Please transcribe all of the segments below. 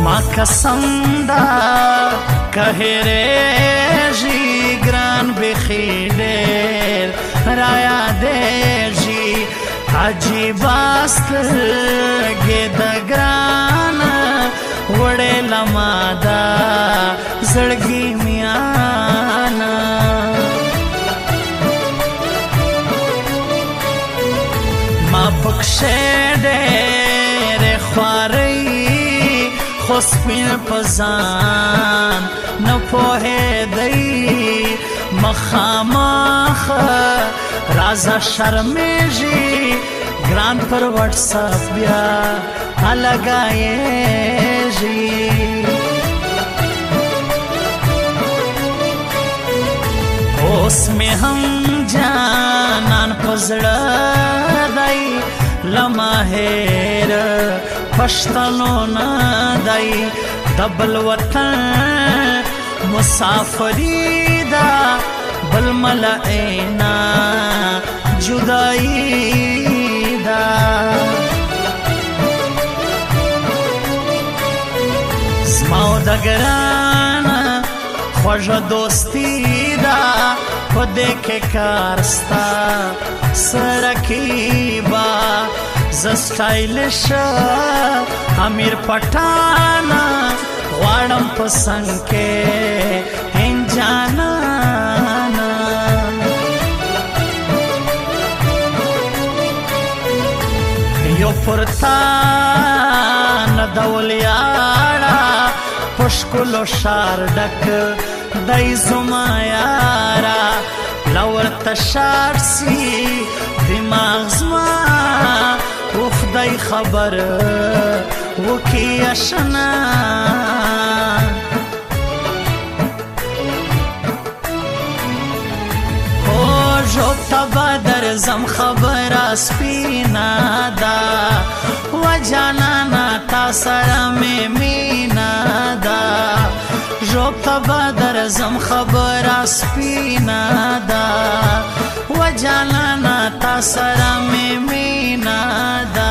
زما قسم دا کهریږي ګران بیخي ډېر رایادېږي عجیبه سترګې د ګرانه وړې لما دا زړګي میانه ما پکښې ډېرې خوارۍ خو سپین په ځان نه پوهېدی مخامخ رازه شرمېږي ګران پر وټساپ بیا الګایېږي اوس مې هم جانان په زړه دی له ماهر پښتنو نه دی د بل وطن مسافري ده بل ملعینا جدایي ده زما او د ګرانه خوږه دوستي ده په دې کې کار ستا سره کیبا ز سټایلش امیر پټانا غواړم په څنګ کې انجانانا یو پرتا نه دولیاړه پښکلو شار ډک دای زما یارا لورته شار سی دماغ زما خدای خبر وکی اشنا او جو تبا درزم خبر سپینا دا و جانانا تا سره می مینا دا جو تبا درزم خبر سپینا دا و جانانا تا سره می مینا دا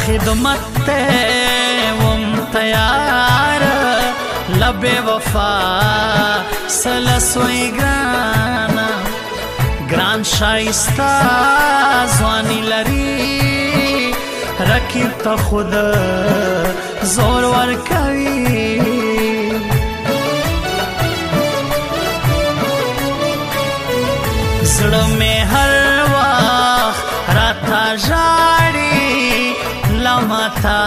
خدمت تے وم تیار لبے وفا سلسوئی گرانا گران شائستہ زوانی لری رکیب تا خود زور ورکوی زړه میں ہر وقت راتا جاڑی لمتا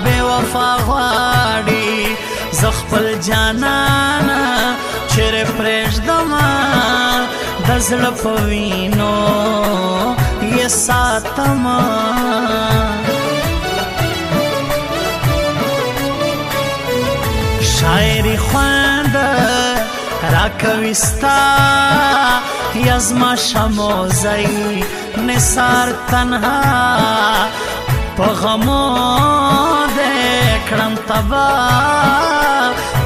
بے وفا غواړي زخپل جانانا چیرې پرېږدمه د زړه په وینو یې ساتمه شاعري خوند راکوي ستا یا زما شموزی نثار تنها په غمو دې کړم تبا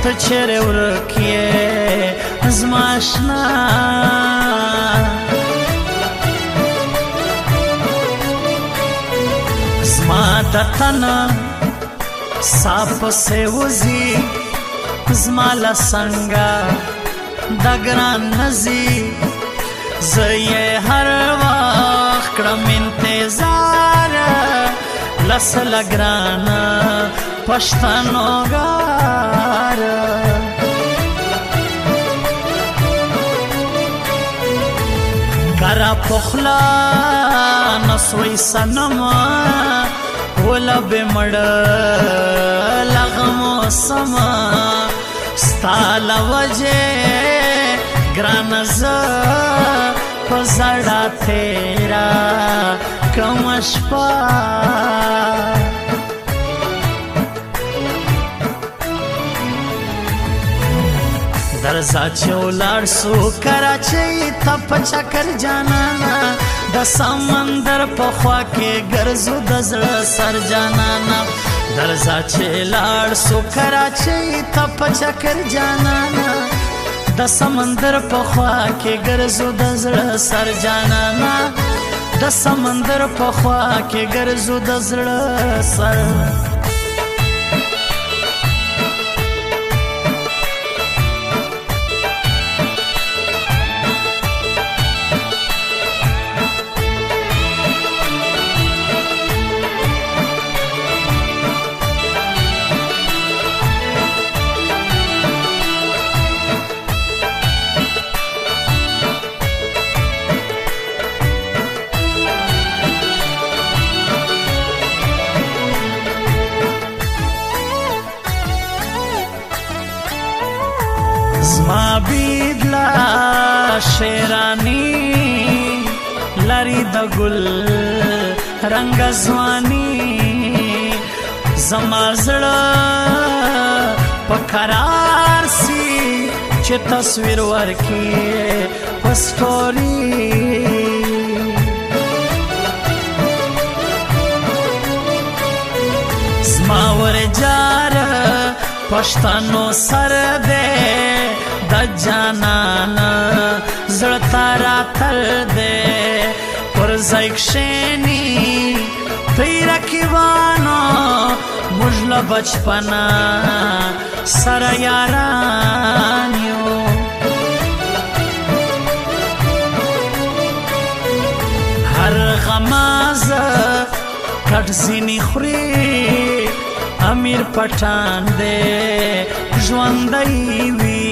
ته چیرې ورک یې زما اشنا دتن ساپ سے وزی زمالا سنگا دگران نزی زی هر وقت کرم انتظار لس لگران پشتنو گار کرا پخلا نسوی سنما ولب مړ لغم سما ستال وجه ګران ز پزړه تیرا کوم شپه درزا چولار سو کراچی تپ چکر جانانا د سمندر په خوا کې ګرځو د زړه سر جانانا درزا چولار سو کراچی تپ چکر جانانا د سمندر په خوا کې ګرځو د زړه سر جانانا د سمندر په خوا کې ګرځو د زړه سر زما بیدلا شیرانی لری د گل رنگ ځواني زما زړه په قرار سي چې تصویر ورکي په سټوري زما ورجار پښتنو سر دې د جانانا زړه تارا تل دې پر ځای کښېني تیر کیوانو موږ له بچپنا سره یاران یو هر غماز کټ ځینې خوري امیر پټان دې ژوندی وي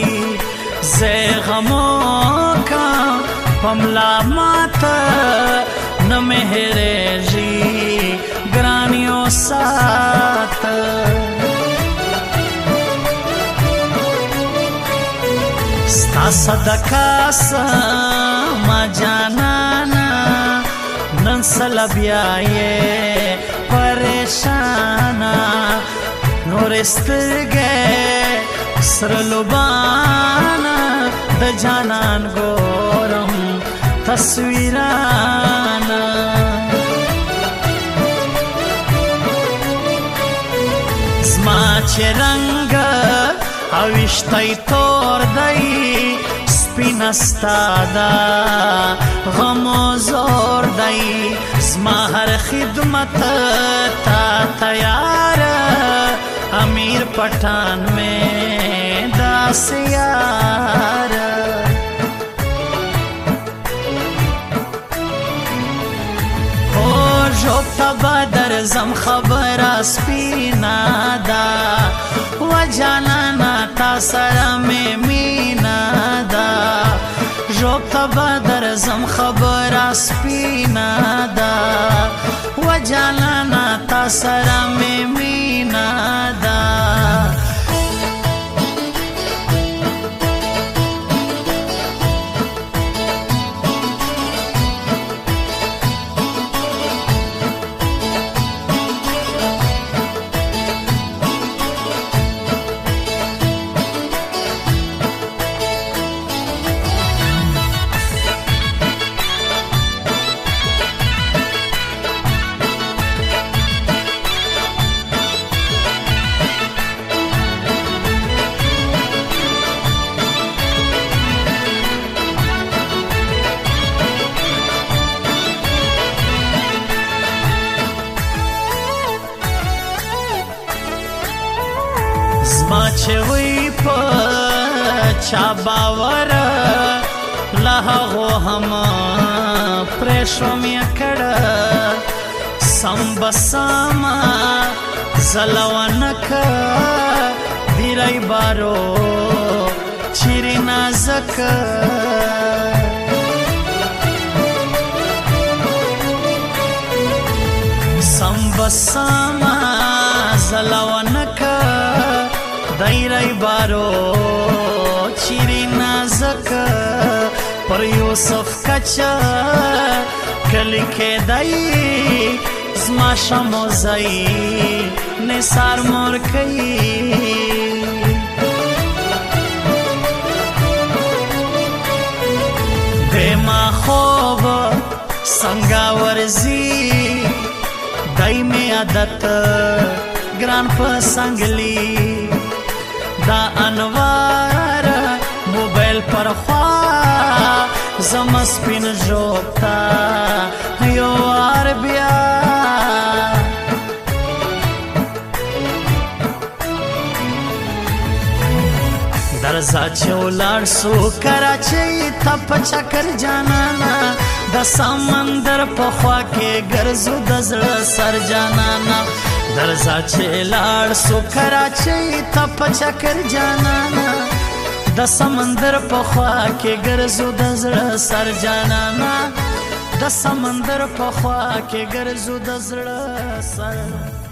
زه غمو کا پملا ماتا نه مهرېږي ګرانیو سات ستا صدقه ما جانانا نن سلا بیا یې پریشانا نور سترګې سره لوبانا د جانان ګورم تصویرانا زما چې رنګ اوښتی تور دی سپینه ستا دا غم و زور دی زما هر خدمت تا تیار امیر پټان میں داس یار او ژوبته به درځم خبره سپینه ده و جانانه تا سره مې مینه ده ژوبته به درځم خبره سپینه ده و جانانه تا سره مې مینه ده چا باور لهغو هم پرېښوم یې کړه سم بسامه زلونکه دیری بارو چیرې نازکه سم بسامه زلونکه دیری بارو چیرې نازکه پر یوسف کچه کلی کېدی زما شمو ځای نثار مور کوي بېما خوب څنګه ورځي دای مې عادت ګران په سنګلي دا انوار موبایل پر خوا زما سپین ژوب ته یو وار بیا درځه چې ولاړ سو کراچۍ ته په چکر جانانا د سمندر په خوا کې ګرځو د زړه سر جانانا درځه چې لاړ سو کراچۍ ته په چکر جانانا د سمندر په خوا کې ګرځو د زړه سر جانانا د سمندر په خوا کې ګرځو د زړه سر